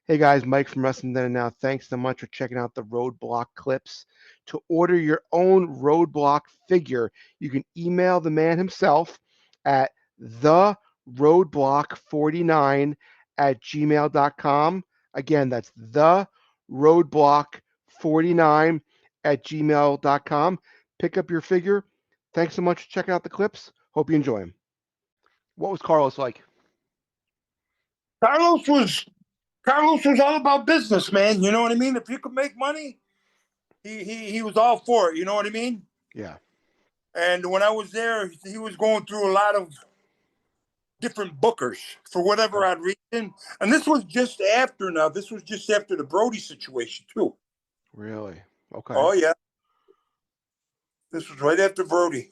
Hey guys, Mike from Wrestling Then and Now. Thanks so much for checking out the Roadblock clips. To order your own Roadblock figure, you can email the man himself at theroadblock49 at gmail.com. Again, that's theroadblock49 at gmail.com. Pick up your figure. Thanks so much for checking out the clips. Hope you enjoy them. What was Carlos like? Carlos was Carlos was all about business, man. You know what I mean? If you could make money, he was all for it. You know what I mean? Yeah. And when I was there, he was going through a lot of different bookers for whatever Okay. odd reason. And this was just after now. This was just after the Brody situation too. Really? Okay. Oh yeah, this was right after Brody.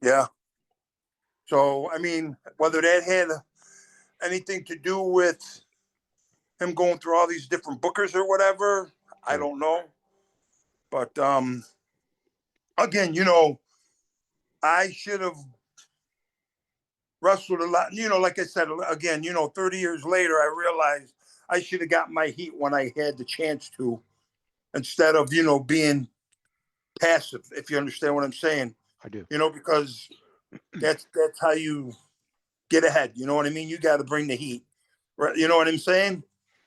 Yeah. So I mean, whether that had anything to do with him going through all these different bookers or whatever, I Right. don't know. But again, I should have wrestled a lot. Like I said, again, 30 years later, I realized I should have got my heat when I had the chance to, instead of, being passive, if you understand what I'm saying. I do. Because that's how you get ahead. You know what I mean? You got to bring the heat. Right? You know what I'm saying?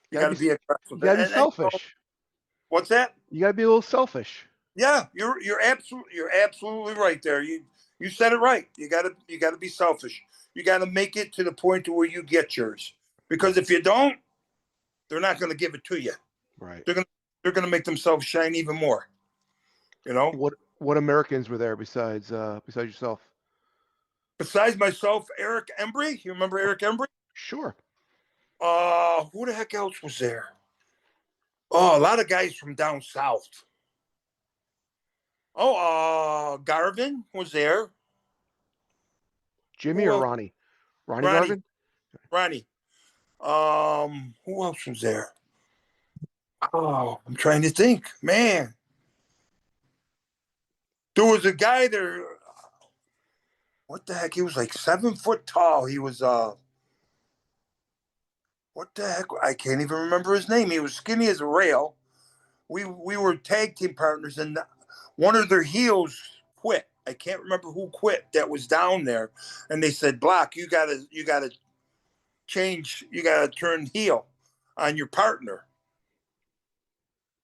You You gotta got be to be you aggressive. gotta be And selfish. what's that? You gotta be a little selfish. Yeah, you're absolutely right there. You said it right. You gotta be selfish. You gotta make it to the point to where you get yours. Because Right. if you don't, they're not gonna give it to you. Right. They're gonna they're gonna make themselves shine even more. You know. What Americans were there besides yourself? Besides myself, Eric Embry. You remember Eric Embry? Sure. Who the heck else was there? Oh, a lot of guys from down south. Oh, Garvin was there. Jimmy Who or else? Ronnie? Ronnie Ronnie. Garvin? Ronnie. Who else was there? Oh, I'm trying to think. Man, there was a guy there. What the heck? He was like 7 foot tall. He was what the heck? I can't even remember his name. He was skinny as a rail. We were tag team partners, and one of their heels quit. I can't remember who quit that was down there, and they said, "Block, you gotta change. You gotta turn heel on your partner."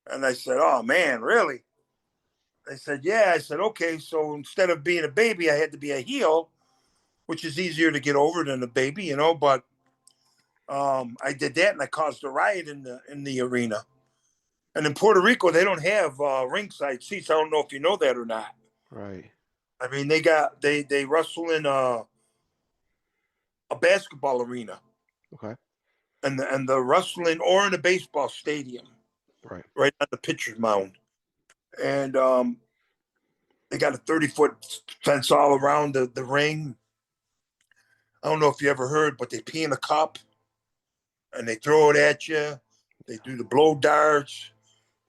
And I said, "Oh man, really?" I said, "Yeah." I said, "Okay." So instead of being a baby, I had to be a heel, which is easier to get over than a baby. But I did that, and I caused a riot in the arena. And in Puerto Rico, they don't have ringside seats. I don't know if you know that or not. Right. I mean, they wrestle in a basketball arena, Okay. and the wrestling or in a baseball stadium, Right. right on the pitcher's mound. And they got a 30-foot fence all around the ring. I don't know if you ever heard, but they pee in a cup and they throw it at you. They do the blow darts.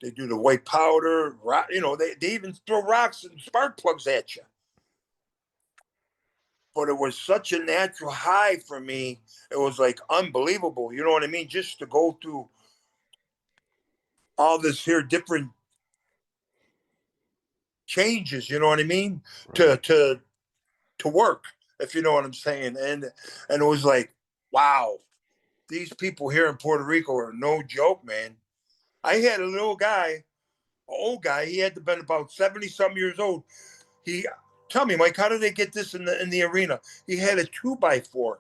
They do the white powder. They even throw rocks and spark plugs at you. But it was such a natural high for me. It was like unbelievable. You know what I mean? Just to go through all this here different changes. You know what I mean? To Right. to to work, if you know what I'm saying. And it was like, wow, these people here in Puerto Rico are no joke, man. I had a little guy, an old guy. He had to been about 70 some years old. He Tell me, Mike, how did they get this in the arena? He had a 2x4.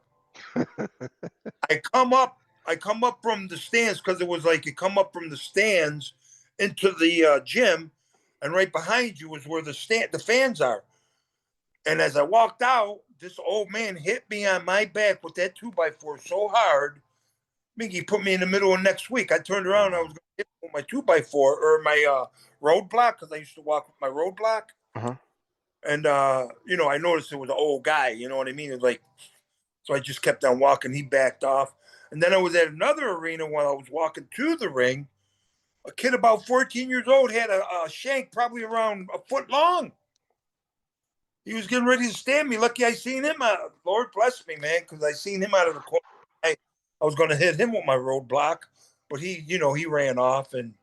I come up from the stands because it was like you come up from the stands into the gym, and right behind you was where the fans are. And as I walked out, this old man hit me on my back with that 2x4 so hard. I think he put me in the middle of next week. I turned around and I was Wow. going to hit him with my 2x4 or my roadblock because I used to walk with my roadblock. Uh-huh. And, I noticed it was an old guy. You know what I mean? It was like, so I just kept on walking. He backed off. And then I was at another arena while I was walking to the ring. A kid about 14 years old had a shank probably around a foot long. He was getting ready to stab me. Lucky I seen him out. Lord bless me, man, because I seen him out of the corner. I was going to hit him with my roadblock, but he ran off. And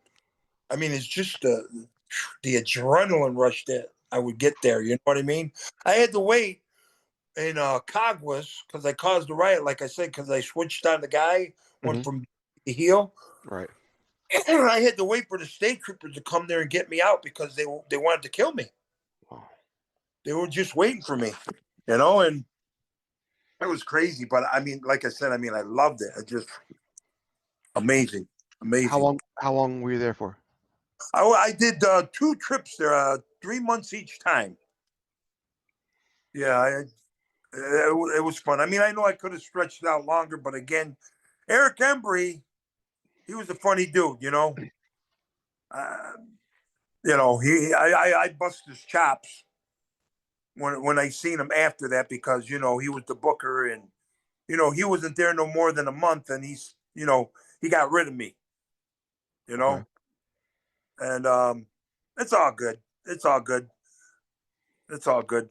I mean, it's just the adrenaline rush that I would get there. You know what I mean? I had to wait in Caguas because I caused the riot, like I said, because I switched on the guy, went Hmm. from the heel. Right. I had to wait for the state troopers to come there and get me out because they wanted to kill me. Wow. They were just waiting for me, and it was crazy. But I mean, like I said, I mean, I loved it. I just amazing, How amazing. long? How long were you there for? I did 2 trips there, 3 months each time. Yeah, it was fun. I mean, I know I could have stretched it out longer, but again, Eric Embry, he was a funny dude. Uh, I bust his chops when I seen him after that because he was the booker and he wasn't there no more than a month and he got rid of me. You Okay. know, and it's all good. It's all good. It's all good.